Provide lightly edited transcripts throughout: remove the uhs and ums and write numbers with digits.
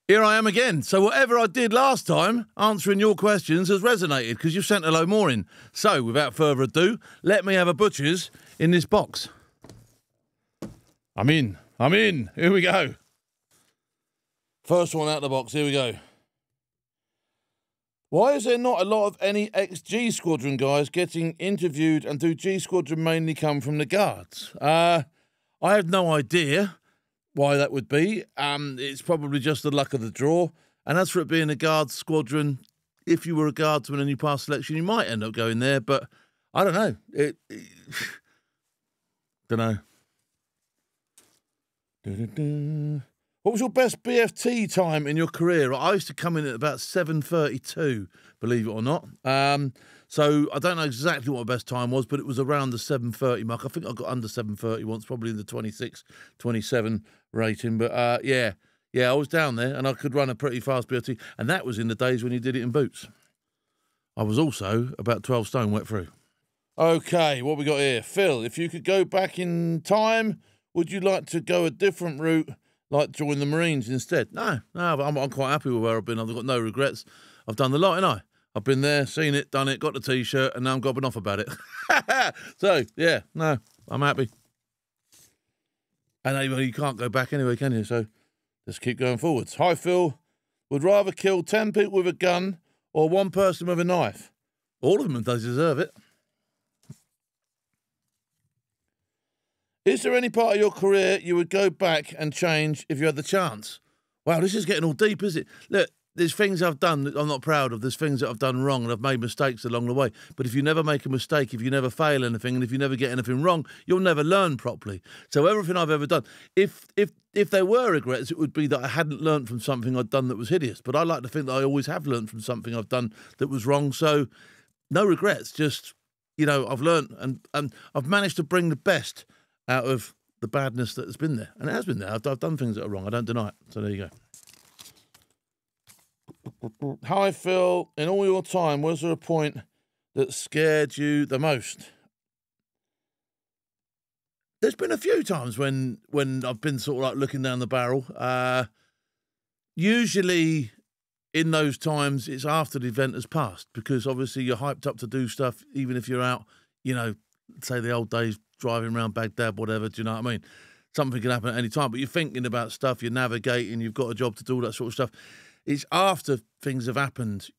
Here I am again. So whatever I did last time, answering your questions, has resonated because you've sent a load more in. So without further ado, let me have a butcher's in this box. I'm in. Here we go. First one out of the box. Here we go. Why is there not a lot of any ex-G Squadron guys getting interviewed, and do G Squadron mainly come from the Guards? I have no idea why that would be. It's probably just the luck of the draw. And as for it being a Guards Squadron, if you were a Guardsman and you passed selection, you might end up going there. But I don't know. Don't know. What was your best BFT time in your career? I used to come in at about 7:32, believe it or not. So I don't know exactly what my best time was, but it was around the 7:30 mark. I think I got under 7:30 once, probably in the 26, 27 rating. But yeah, I was down there and I could run a pretty fast BFT. And that was in the days when you did it in boots. I was also about 12 stone wet through. Okay, what we got here? Phil, if you could go back in time, would you like to go a different route, like join the Marines instead? No, I'm quite happy with where I've been. I've got no regrets. I've done the lot, ain't I? I've been there, seen it, done it, got the T-shirt, and now I'm gobbing off about it. So, yeah, no, I'm happy. And anyway, you can't go back anyway, can you? So let's keep going forwards. Hi, Phil. Would rather kill 10 people with a gun or one person with a knife? All of them does deserve it. Is there any part of your career you would go back and change if you had the chance? Wow, this is getting all deep, is it? Look, there's things I've done that I'm not proud of. There's things that I've done wrong, and I've made mistakes along the way. But if you never make a mistake, if you never fail anything, and if you never get anything wrong, you'll never learn properly. So everything I've ever done, if there were regrets, it would be that I hadn't learned from something I'd done that was hideous. But I like to think that I always have learned from something I've done that was wrong. So no regrets, just, I've learned and I've managed to bring the best out of the badness that has been there. And it has been there. I've done things that are wrong. I don't deny it. So there you go. Hi, Phil. In all your time, was there a point that scared you the most? There's been a few times when I've been sort of like looking down the barrel. Usually in those times, it's after the event has passed, because obviously you're hyped up to do stuff, even if you're out, say the old days, driving around Baghdad, whatever, do you know what I mean? Something can happen at any time, but you're thinking about stuff, you're navigating, you've got a job to do, all that sort of stuff. It's after things have happened,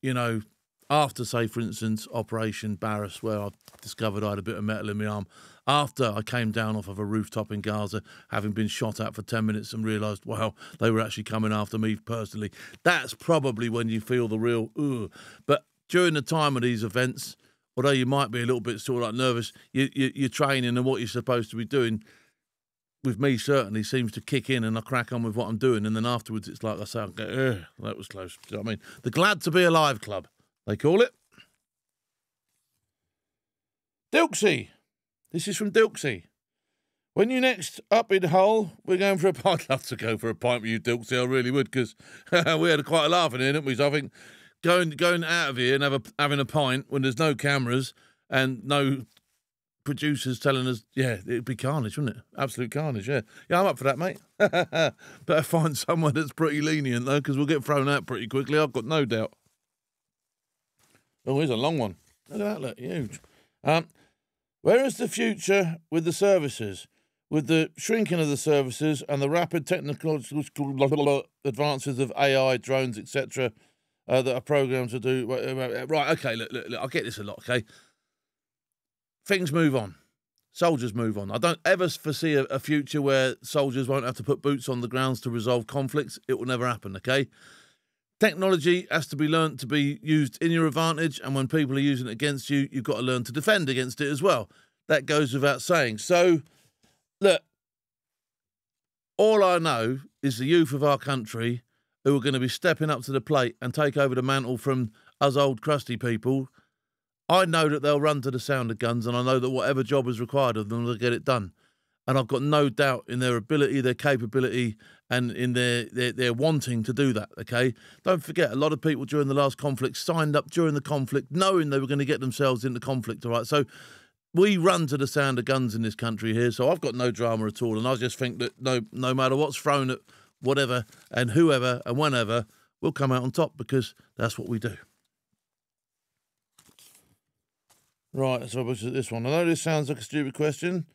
after, say, for instance, Operation Barras, where I discovered I had a bit of metal in my arm, after I came down off of a rooftop in Gaza, having been shot at for 10 minutes and realised, wow, they were actually coming after me personally. That's probably when you feel the real, ugh. But during the time of these events, although you might be a little bit sort of like nervous, you're training and what you're supposed to be doing, with me certainly, seems to kick in and I crack on with what I'm doing. And then afterwards, it's like I say, I go, that was close. Do you know what I mean? The Glad to Be Alive Club, they call it. Dilksy. This is from Dilksy. When you next up in Hull, we're going for a pint. I'd love to go for a pint with you, Dilksy. I really would, because we had quite a laugh in here, didn't we? So I think going out of here and having a pint when there's no cameras and no producers telling us, yeah, it'd be carnage, wouldn't it? Absolute carnage, yeah. Yeah, I'm up for that, mate. Better find someone that's pretty lenient, though, because we'll get thrown out pretty quickly, I've got no doubt. Oh, here's a long one. Look at that, look, huge. Where is the future with the services? With the shrinking of the services and the rapid technological advances of AI, drones, etc., that are programmed to do... Right, okay, look, I get this a lot, okay? Things move on. Soldiers move on. I don't ever foresee a future where soldiers won't have to put boots on the grounds to resolve conflicts. It will never happen, okay? Technology has to be learnt to be used in your advantage, and when people are using it against you, you've got to learn to defend against it as well. That goes without saying. So, look, all I know is the youth of our country who are going to be stepping up to the plate and take over the mantle from us old crusty people. I know that they'll run to the sound of guns, and I know that whatever job is required of them, they'll get it done. And I've got no doubt in their ability, their capability, and in their wanting to do that, okay? Don't forget, a lot of people during the last conflict signed up during the conflict knowing they were going to get themselves into conflict, all right? So we run to the sound of guns in this country here, so I've got no drama at all, and I just think that no matter what's thrown at whatever and whoever and whenever will come out on top, because that's what we do. Right, so this one. I know this sounds like a stupid question,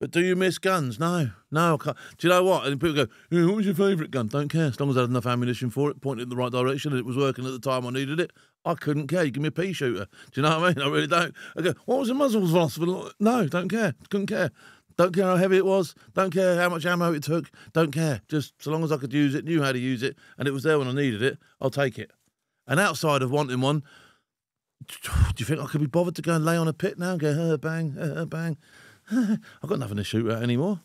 but do you miss guns? No, I can't. Do you know what? And people go, what was your favourite gun? Don't care. As long as I had enough ammunition for it, pointed in the right direction, and it was working at the time I needed it, I couldn't care. You give me a pea shooter. Do you know what I mean? I really don't. I go, what was the muzzle velocity? No, don't care. Couldn't care. Don't care how heavy it was. Don't care how much ammo it took. Don't care. Just so long as I could use it, knew how to use it, and it was there when I needed it, I'll take it. And outside of wanting one, do you think I could be bothered to go and lay on a pit now and go, bang, bang? I've got nothing to shoot at anymore.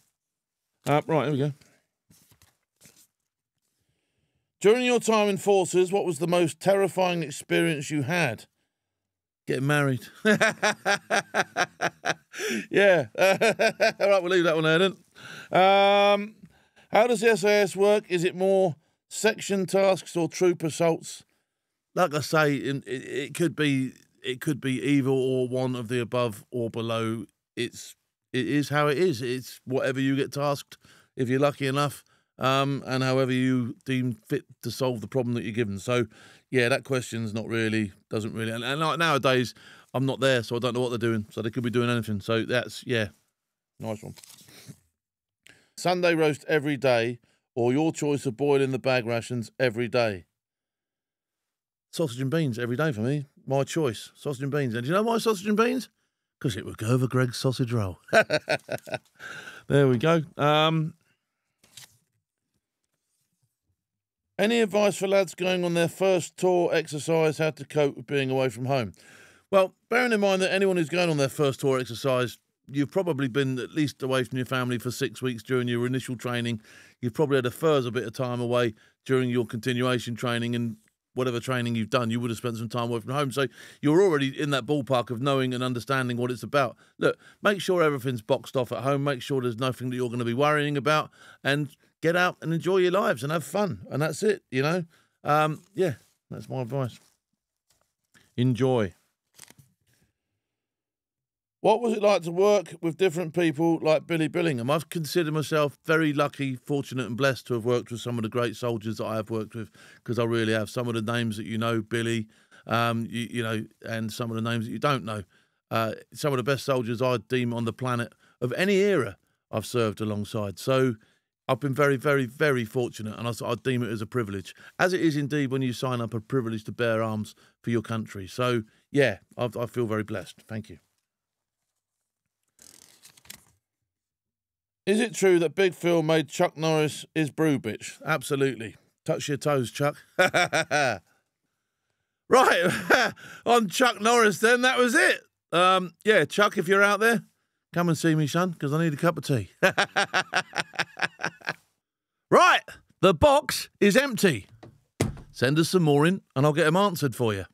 Right, here we go. During your time in forces, what was the most terrifying experience you had? Getting married. Yeah. All right, we'll leave that one there then. How does the SAS work? Is it more section tasks or troop assaults? Like I say, it could be either or one of the above or below. It is how it is. It's whatever you get tasked, if you're lucky enough, and however you deem fit to solve the problem that you're given. So, yeah, that question's doesn't really, and like nowadays, I'm not there, so I don't know what they're doing. So they could be doing anything. So that's, yeah, nice one. Sunday roast every day, or your choice of boiling the bag rations every day? Sausage and beans every day for me. My choice, sausage and beans. And do you know why sausage and beans? Because it would go over Greg's sausage roll. There we go. Any advice for lads going on their first tour exercise, how to cope with being away from home? Well, bearing in mind that anyone who's going on their first tour exercise, you've probably been at least away from your family for 6 weeks during your initial training. You've probably had a further bit of time away during your continuation training, and whatever training you've done, you would have spent some time away from home. So you're already in that ballpark of knowing and understanding what it's about. Look, make sure everything's boxed off at home. Make sure there's nothing that you're going to be worrying about, and get out and enjoy your lives and have fun. And that's it, you know. Yeah, that's my advice. Enjoy. What was it like to work with different people like Billy Billingham? I've considered myself very lucky, fortunate and blessed to have worked with some of the great soldiers that I have worked with, because I really have. Some of the names that you know, Billy, you know, and some of the names that you don't know. Some of the best soldiers I deem on the planet of any era I've served alongside. So I've been very, very, very fortunate, and I deem it as a privilege, as it is indeed when you sign up a privilege to bear arms for your country. So, yeah, I feel very blessed. Thank you. Is it true that Big Phil made Chuck Norris his brew bitch? Absolutely. Touch your toes, Chuck. Right, on Chuck Norris then, that was it. Yeah, Chuck, if you're out there, come and see me, son, because I need a cup of tea. Right, the box is empty. Send us some more in, and I'll get them answered for you.